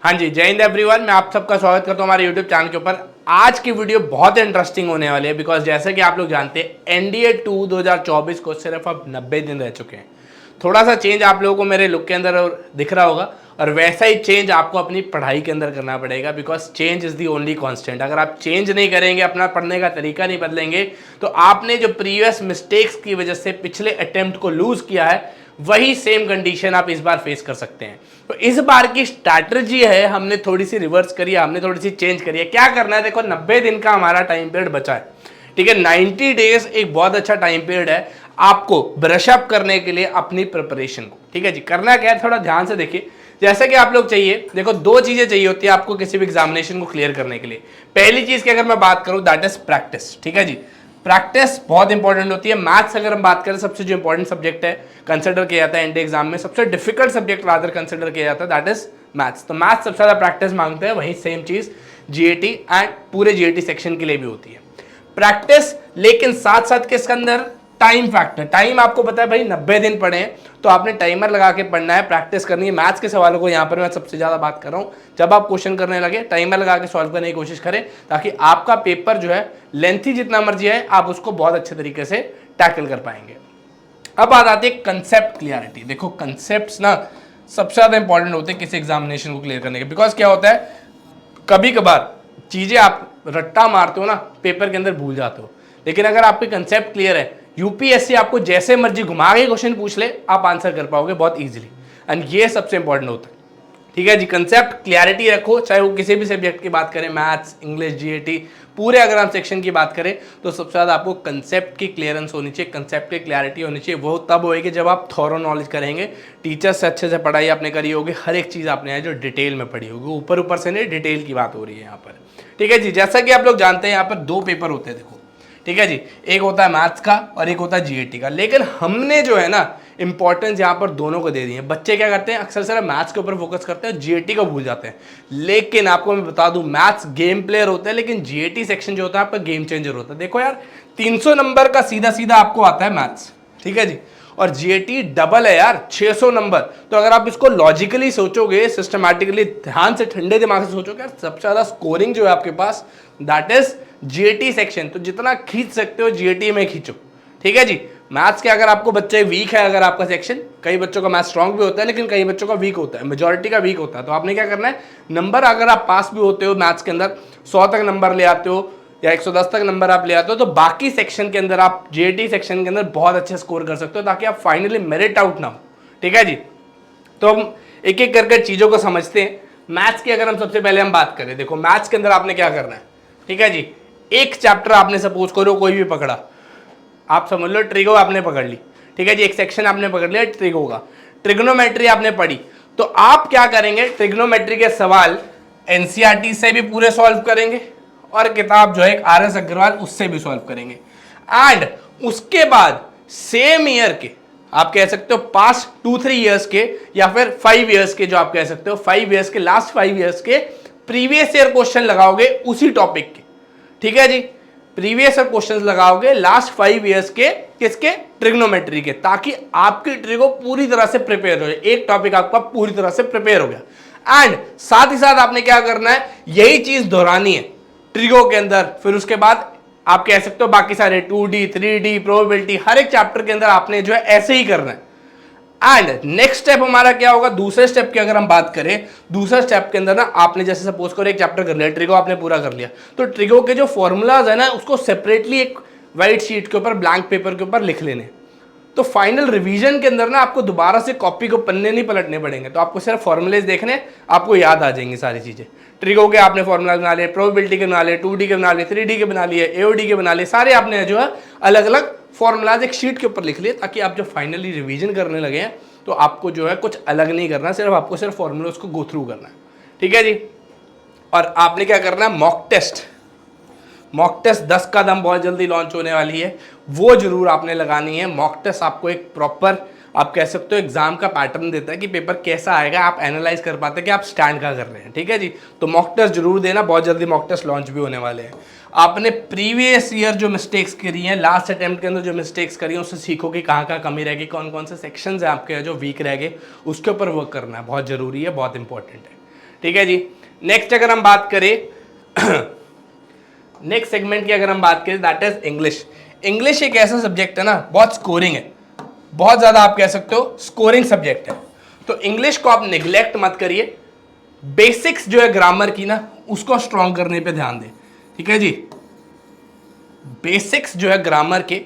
हाँ जी, जय हिंद एवरीवन। मैं आप सबका स्वागत करता हूँ हमारे यूट्यूब चैनल के ऊपर। आज की वीडियो बहुत इंटरेस्टिंग होने वाली है बिकॉज जैसे कि आप लोग जानते हैं एनडीए 2 2024 को सिर्फ अब 90 दिन रह चुके हैं। थोड़ा सा चेंज आप लोगों को मेरे लुक के अंदर दिख रहा होगा और वैसा ही चेंज आपको अपनी पढ़ाई के अंदर करना पड़ेगा because change is the only constant. अगर आप चेंज नहीं करेंगे, अपना पढ़ने का तरीका नहीं बदलेंगे, तो आपने जो प्रीवियस मिस्टेक्स की वजह से पिछले अटेम्प्ट को लूज किया है वही सेम कंडीशन आप इस बार फेस कर सकते हैं। तो इस बार की स्ट्रैटेजी है, हमने थोड़ी सी रिवर्स करी है, हमने थोड़ी सी चेंज करी है। क्या करना है, देखो 90 दिन का हमारा टाइम पीरियड बचा है, ठीक है। 90 डेज एक बहुत अच्छा टाइम पीरियड है आपको ब्रश अप करने के लिए अपनी प्रिपरेशन को, ठीक है जी। करना क्या है, थोड़ा ध्यान से देखिए। जैसे कि आप लोग चाहिए, देखो दो चीजें चाहिए होती है आपको किसी भी एग्जामिनेशन को क्लियर करने के लिए। पहली चीज की अगर मैं बात करूं दैट इज प्रैक्टिस, ठीक है जी। प्रैक्टिस बहुत इंपॉर्टेंट होती है। मैथ्स अगर हम बात करें, सबसे जो इंपॉर्टेंट सब्जेक्ट है कंसिडर किया जाता है एंड एग्जाम में, सबसे डिफिकल्ट सब्जेक्ट रादर कंसिडर किया जाता है दैट इज मैथ्स। तो मैथ्स सबसे ज्यादा प्रैक्टिस मांगते हैं, वही सेम चीज जीएटी एंड पूरे जीएटी सेक्शन के लिए भी होती है प्रैक्टिस। लेकिन साथ साथ किसके अंदर, टाइम फैक्टर। टाइम आपको पता है भाई 90 दिन पढ़े हैं तो आपने टाइमर लगा के पढ़ना है, प्रैक्टिस करनी है। मैथ्स के सवालों को यहाँ पर मैं सबसे ज्यादा बात कर रहा हूँ। जब आप क्वेश्चन करने लगे टाइमर लगा के सॉल्व करने की कोशिश करें ताकि आपका पेपर जो है लेंथी जितना मर्जी है आप उसको बहुत अच्छे तरीके से टैकल कर पाएंगे। अब बात आती है कंसेप्ट क्लियरिटी। देखो कंसेप्ट ना सबसे ज्यादा इंपॉर्टेंट होते हैं किसी एग्जामिनेशन को क्लियर करने के। बिकॉज क्या होता है, कभी कभार चीजें आप रट्टा मारते हो ना, पेपर के अंदर भूल जाते हो। लेकिन अगर आपके कंसेप्ट क्लियर है, यूपीएससी आपको जैसे मर्जी घुमा के क्वेश्चन पूछ ले, आप आंसर कर पाओगे बहुत इजीली। एंड ये सबसे इंपॉर्टेंट होता है, ठीक है जी। कंसेप्ट क्लैरिटी रखो, चाहे वो किसी भी सब्जेक्ट की बात करें, मैथ्स, इंग्लिश, जीएटी, पूरे अगर हम सेक्शन की बात करें तो सबसे ज़्यादा आपको कंसेप्ट की क्लियरेंस होनी चाहिए, कंसेप्ट की क्लैरिटी होनी चाहिए। वो तब होएगी जब आप थॉरो नॉलेज करेंगे, टीचर से अच्छे से पढ़ाई आपने करी होगी, हर एक चीज़ आपने जो डिटेल में पढ़ी होगी। ऊपर ऊपर से नहीं, डिटेल की बात हो रही है यहाँ पर, ठीक है जी। जैसा कि आप लोग जानते हैं यहाँ पर दो पेपर होते हैं, देखो ठीक है जी। एक होता है मैथ्स का और एक होता है जीएटी का। लेकिन हमने जो है ना इंपॉर्टेंस यहाँ पर दोनों को दे दी है। बच्चे क्या करते हैं, अक्सर सिर्फ मैथ्स के ऊपर फोकस करते हैं, जीएटी को भूल जाते हैं। लेकिन आपको मैं बता दूं, मैथ्स गेम प्लेयर होता है लेकिन जीएटी सेक्शन जो होता है आपका गेम चेंजर होता है। देखो यार 300 नंबर का सीधा सीधा आपको आता है मैथ्स, ठीक है जी। और जीएटी डबल है यार, 600 नंबर। तो अगर आप इसको लॉजिकली सोचोगे, सिस्टमैटिकली ध्यान से ठंडे दिमाग से सोचोगे, यार सबसे ज्यादा स्कोरिंग जो है आपके पास दैट इज जीएटी सेक्शन। तो जितना खींच सकते हो जीएटी में खींचो, ठीक है जी। मैथ्स के अगर आपको बच्चे वीक है, अगर आपका सेक्शन, कई बच्चों का मैथ्स स्ट्रांग भी होता है लेकिन कई बच्चों का वीक होता है, मेजॉरिटी का वीक होता है, तो आपने क्या करना है, नंबर अगर आप पास भी होते हो मैथ्स के अंदर, 100 तक नंबर ले आते हो या 110 तक नंबर आप ले आते हो, तो बाकी सेक्शन के अंदर आप जीएटी सेक्शन के अंदर बहुत अच्छे स्कोर कर सकते हो ताकि आप फाइनली मेरिट आउट ना हो, ठीक है जी। तो हम एक एक करके चीजों को समझते हैं। मैथ्स की अगर हम सबसे पहले हम बात करें, देखो मैथ्स के अंदर आपने क्या करना है, ठीक है जी। एक चैप्टर आपने सपोज करो कोई भी पकड़ा, आप समझ लो ट्रिगो आपने पकड़ ली, ठीक है जी। एक सेक्शन आपने पकड़ लिया ट्रिगो का, ट्रिग्नोमेट्री आपने पढ़ी, तो आप क्या करेंगे, ट्रिग्नोमेट्री के सवाल एनसीईआरटी से भी पूरे सॉल्व करेंगे और किताब जो है आरएस अग्रवाल उससे भी सॉल्व करेंगे। एंड उसके बाद सेम ईयर के, आप कह सकते हो पास्ट 2-3 ईयर्स के या फिर 5 ईयर्स के, जो आप कह सकते हो 5 ईयर्स के, लास्ट 5 ईयर्स के प्रीवियस ईयर क्वेश्चन लगाओगे उसी टॉपिक के, ठीक है जी। प्रीवियस ईयर क्वेश्चंस लगाओगे लास्ट 5 ईयर्स के, किसके, ट्रिग्नोमेट्री के, ताकि आपकी ट्रिगो पूरी तरह से प्रिपेयर हो जाए। एक टॉपिक आपका पूरी तरह से प्रिपेयर हो गया। एंड साथ ही साथ आपने क्या करना है, यही चीज दोहरानी है ट्रिगो के अंदर। फिर उसके बाद आप कह सकते हो बाकी सारे 2D 3D प्रोबेबिलिटी, हर एक चैप्टर के अंदर आपने जो है ऐसे ही करना है। एंड नेक्स्ट स्टेप हमारा क्या होगा, दूसरे स्टेप की अगर हम बात करें, दूसरे स्टेप के अंदर ना आपने जैसे सपोज करो एक चैप्टर कर लिया, ट्रिगो आपने पूरा कर लिया, तो ट्रिगो के जो फॉर्मूलाज है ना उसको सेपरेटली एक व्हाइट शीट के ऊपर, ब्लैंक पेपर के ऊपर लिख लेने। तो फाइनल रिवीजन के अंदर ना आपको दोबारा से कॉपी को पन्ने नहीं पलटने पड़ेंगे, तो आपको सिर्फ फॉर्मूलेज देखने, आपको याद आ जाएंगी सारी चीजें। ट्रिगो के आपने फॉर्मूला बना लिए, प्रोबेबिलिटी के बना लिए, 2D के बना लिए, 3D के बना लिए, एओडी के बना लिए, सारे आपने जो है अलग अलग फॉर्मूलाज एक शीट के ऊपर लिख लिए, ताकि आप जब फाइनली रिवीजन करने लगे हैं तो आपको जो है कुछ अलग नहीं करना, सिर्फ आपको सिर्फ फॉर्मूलाज को गो थ्रू करना है, ठीक है जी। और आपने क्या करना है, मॉक टेस्ट, मॉक टेस्ट 10 का दम बहुत जल्दी लॉन्च होने वाली है, वो जरूर आपने लगानी है। मॉक टेस्ट आपको एक प्रॉपर, आप कह सकते हो एग्जाम का पैटर्न देता है कि पेपर कैसा आएगा, आप एनालाइज कर पाते हैं कि आप स्टैंड कहाँ कर रहे हैं, ठीक है जी। तो मॉक टेस्ट जरूर देना, बहुत जल्दी मॉक टेस्ट लॉन्च भी होने वाले हैं। आपने प्रीवियस ईयर जो मिस्टेक्स करी हैं, लास्ट अटेम्प्ट के अंदर जो मिस्टेक्स करी हैं, उससे सीखो कि कहाँ कहाँ कमी रहेगी, कौन कौन से सेक्शंस हैं आपके जो वीक रह गए, उसके ऊपर वर्क करना है, बहुत जरूरी है, बहुत इंपॉर्टेंट है, ठीक है जी। नेक्स्ट अगर हम बात करें नेक्स्ट सेगमेंट की अगर हम बात करें दैट इज इंग्लिश। इंग्लिश एक ऐसा सब्जेक्ट है ना, बहुत स्कोरिंग है, बहुत ज्यादा आप कह सकते हो स्कोरिंग सब्जेक्ट है। तो इंग्लिश को आप निगलेक्ट मत करिए, बेसिक्स जो है ग्रामर की ना उसको स्ट्रॉन्ग करने पे ध्यान दें, ठीक है जी। बेसिक्स जो है ग्रामर के,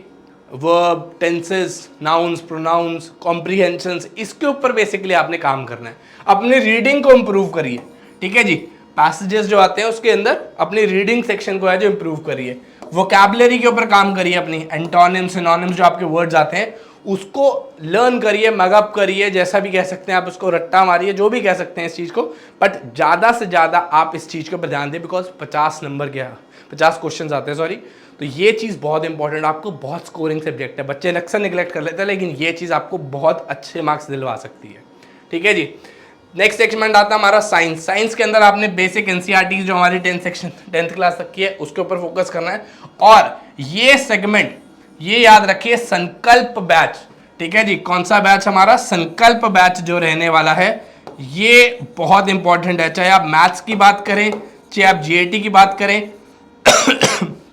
verb, tenses, nouns, pronounce, comprehensions, इसके ऊपर बेसिकली आपने काम करना है। अपनी रीडिंग को इंप्रूव करिए, ठीक है जी। पैसेजेस जो आते हैं उसके अंदर अपनी रीडिंग सेक्शन को है जो इंप्रूव करिए। वोकैबुलरी के ऊपर काम करिए, अपनी एंटोनिम्स, सिनोनिम्स जो आपके वर्ड्स आते हैं उसको लर्न करिए, मगअप करिए, जैसा भी कह सकते हैं आप, उसको रट्टा मारिए, जो भी कह सकते हैं इस चीज़ को। बट ज़्यादा से ज़्यादा आप इस चीज़ के ऊपर ध्यान दें, बिकॉज 50 नंबर के 50 क्वेश्चन आते हैं, सॉरी। तो ये चीज़ बहुत इंपॉर्टेंट, आपको बहुत स्कोरिंग सब्जेक्ट है। बच्चे अक्सर निगलेक्ट कर लेते हैं, लेकिन ये चीज़ आपको बहुत अच्छे मार्क्स दिलवा सकती है, ठीक है जी। नेक्स्ट सेगमेंट आता है हमारा साइंस। साइंस के अंदर आपने बेसिक एनसीईआरटी जो हमारी 10th क्लास तक की है उसके ऊपर फोकस करना है। और ये सेगमेंट ये याद रखिए, संकल्प बैच, ठीक है जी। कौन सा बैच? हमारा संकल्प बैच जो रहने वाला है, ये बहुत इंपॉर्टेंट है। चाहे आप मैथ्स की बात करें, चाहे आप जीएटी की बात करें,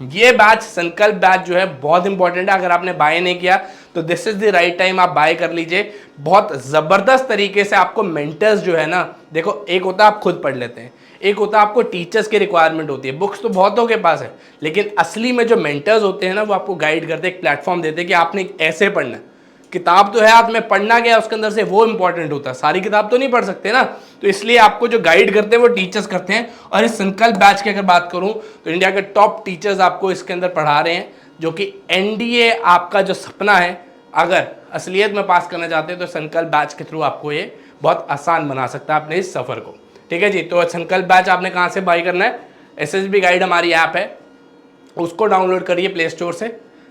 ये बैच, संकल्प बैच जो है बहुत इंपॉर्टेंट है। अगर आपने बाय नहीं किया तो this is the right time, आप बाय कर लीजिए। बहुत जबरदस्त तरीके से आपको मेंटर्स जो है ना, देखो एक होता है आप खुद पढ़ लेते हैं, एक होता है आपको टीचर्स की रिक्वायरमेंट होती है। बुक्स तो बहुतों के पास है, लेकिन असली में जो मेंटर्स होते हैं ना, वो आपको गाइड करते हैं, एक प्लेटफॉर्म देते हैं कि आपने ऐसे पढ़ना है। किताब तो है हाथ में, पढ़ना क्या उसके अंदर से, वो इंपॉर्टेंट होता है। सारी किताब तो नहीं पढ़ सकते ना, तो इसलिए आपको जो गाइड करते हैं वो टीचर्स करते हैं। और इस संकल्प बैच की अगर बात करूं तो इंडिया के टॉप टीचर्स आपको इसके अंदर पढ़ा रहे हैं, जो कि एनडीए आपका जो सपना है, अगर असलियत में पास करना चाहते हैं तो संकल्प बैच के थ्रू आपको ये बहुत आसान बना सकता है अपने इस सफर को, ठीक है जी। तो संकल्प बैच आपने कहाँ से बाई करना है? एसएसबी गाइड हमारी ऐप है, उसको डाउनलोड करिए प्ले स्टोर से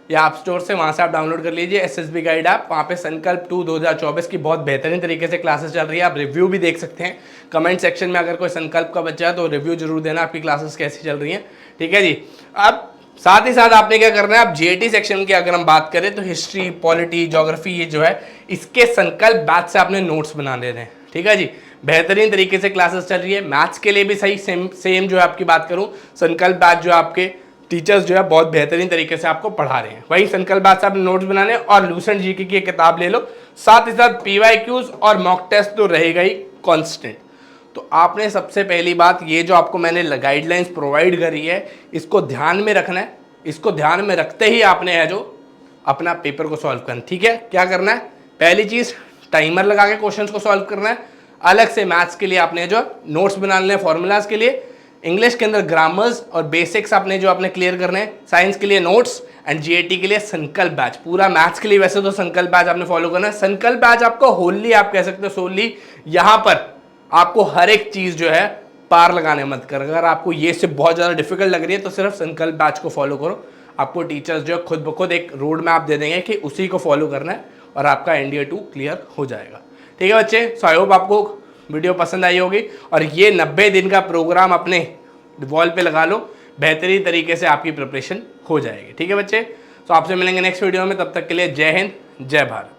या ऐप स्टोर से, वहाँ से आप डाउनलोड कर लीजिए एसएसबी गाइड ऐप। वहाँ पे संकल्प 2 2024 की बहुत बेहतरीन तरीके से क्लासेस चल रही है, आप रिव्यू भी देख सकते हैं। कमेंट सेक्शन में अगर कोई संकल्प का बच्चा है तो रिव्यू जरूर देना, आपकी क्लासेस कैसी चल रही हैं, ठीक है जी। अब साथ ही साथ आपने क्या करना है, आप जीएटी सेक्शन की अगर हम बात करें तो हिस्ट्री, पॉलिटी, ज्योग्राफी, ये जो है इसके संकल्प बैच से आपने नोट्स बना लेने हैं, ठीक है जी। बेहतरीन तरीके से क्लासेस चल रही है, मैथ्स के लिए भी सही सेम जो है आपकी बात करूं, संकल्प बैच जो आपके टीचर्स जो है बहुत बेहतरीन तरीके से आपको पढ़ा रहे हैं। वही संकल्प बैच से आपने नोट्स बनाने और लूसेंट जीके की किताब ले लो, साथ ही साथ पीवाईक्यूज और मॉक टेस्ट तो रहेगा ही कांस्टेंट। तो आपने सबसे पहली बात, ये जो आपको मैंने गाइडलाइंस प्रोवाइड करी है, इसको ध्यान में रखना है। इसको ध्यान में रखते ही आपने है जो अपना पेपर को सॉल्व करना, ठीक है। क्या करना है? पहली चीज, टाइमर लगा के क्वेश्चंस को सॉल्व करना है। अलग से मैथ्स के लिए आपने जो नोट्स बना लेने फॉर्मूलाज के लिए, इंग्लिश के अंदर ग्रामर्स और बेसिक्स आपने जो आपने क्लियर करने हैं, साइंस के लिए नोट्स एंड जीएटी के लिए संकल्प बैच। पूरा मैथ्स के लिए वैसे तो संकल्प बैच आपने फॉलो करना है। संकल्प बैच आपको होली, आप कह सकते हो सोली, यहाँ पर आपको हर एक चीज जो है पार लगाने मत कर। अगर आपको ये से बहुत ज़्यादा डिफिकल्ट लग रही है तो सिर्फ संकल्प बैच को फॉलो करो, आपको टीचर्स जो है खुद ब खुद एक रोड मैप दे देंगे कि उसी को फॉलो करना है और आपका एनडीए 2 क्लियर हो जाएगा, ठीक है बच्चे। सो आई होप आपको वीडियो पसंद आई होगी और ये 90 दिन का प्रोग्राम अपने वॉल पे लगा लो, बेहतरीन तरीके से आपकी प्रिपरेशन हो जाएगी, ठीक है बच्चे। तो आपसे मिलेंगे नेक्स्ट वीडियो में, तब तक के लिए जय हिंद, जय भारत।